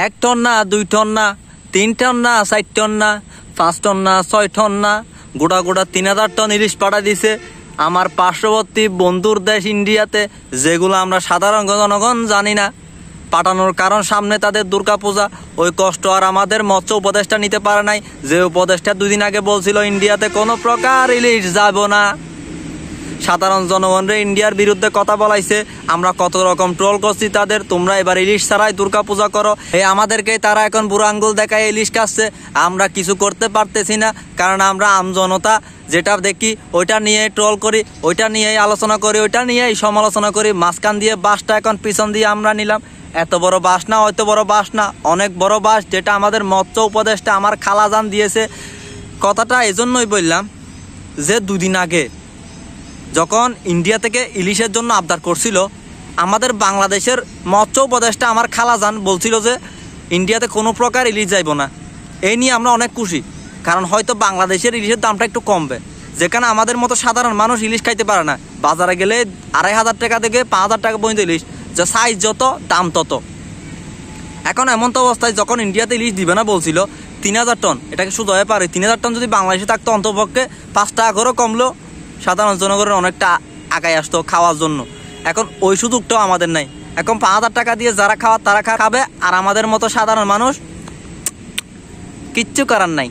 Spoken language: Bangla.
1 টন না 2 টন না 3 টন না 4 টন না 5 টন না 6 টন না গোটা 3000 টন ইলিশ পাঠা দিছে আমার পার্শ্ববর্তী বন্ধুর দেশ ইন্ডিয়াতে, যেগুলো আমরা সাধারণ জনগণ জানি না। পাঠানোর কারণ সামনে তাদের দুর্গাপূজা, ওই কষ্ট আর আমাদের মৎস্য উপদেষ্টা নিতে পারে নাই, যে উপদেষ্টা 2 দিন আগে বলছিল ইন্ডিয়াতে কোনো প্রকার ইলিশ যাব না। সাধারণ জনগণরে ইন্ডিয়ার বিরুদ্ধে কথা বলাইছে, আমরা কত রকম ট্রোল করছি তাদের, তোমরা এবার ইলিশ ছাড়াই দুর্গাপূজা করো। আমাদেরকে তারা এখন বুড়ো আঙ্গুল দেখায় ইলিশ খাচ্ছে, আমরা কিছু করতে পারতেছি না, কারণ আমরা আমজনতা যেটা দেখি ওইটা নিয়ে ট্রোল করি, ওইটা নিয়েই আলোচনা করি, ওইটা নিয়েই সমালোচনা করি। মাঝখান দিয়ে বাসটা এখন পিছন দিয়ে আমরা নিলাম। এত বড় বাস না, হয়তো বড় বাস না, অনেক বড় বাস, যেটা আমাদের মৎস্য উপদেষ্টা আমার খালাজান দিয়েছে। কথাটা এজন্যই বললাম যে 2 দিন আগে যখন ইন্ডিয়া থেকে ইলিশের জন্য আবদার করছিল, আমাদের বাংলাদেশের মৎস্য উপদেষ্টা আমার খালাজান বলছিল যে ইন্ডিয়াতে কোনো প্রকার ইলিশ যাইব না। এই নিয়ে আমরা অনেক খুশি, কারণ হয়তো বাংলাদেশের ইলিশের দামটা একটু কমবে, যেখানে আমাদের মতো সাধারণ মানুষ ইলিশ খাইতে পারে না। বাজারে গেলে 2500 টাকা থেকে 5000 টাকা পর্যন্ত ইলিশ, যা সাইজ যত দাম তত। এখন এমন তো অবস্থায় যখন ইন্ডিয়াতে ইলিশ দিবে না বলছিল 3000 টন, এটাকে শুধু হয়ে পারে 3000 টন যদি বাংলাদেশে থাকতো, অন্তপক্ষে 5 টাকা করে কমলেও সাধারণ জনগণের অনেকটা আগায় আসতো খাওয়ার জন্য। এখন ওই সুযোগটাও আমাদের নাই। এখন 5000 টাকা দিয়ে যারা খাওয়ার তারা খাবে, আর আমাদের মতো সাধারণ মানুষ কিচ্ছু করার নাই।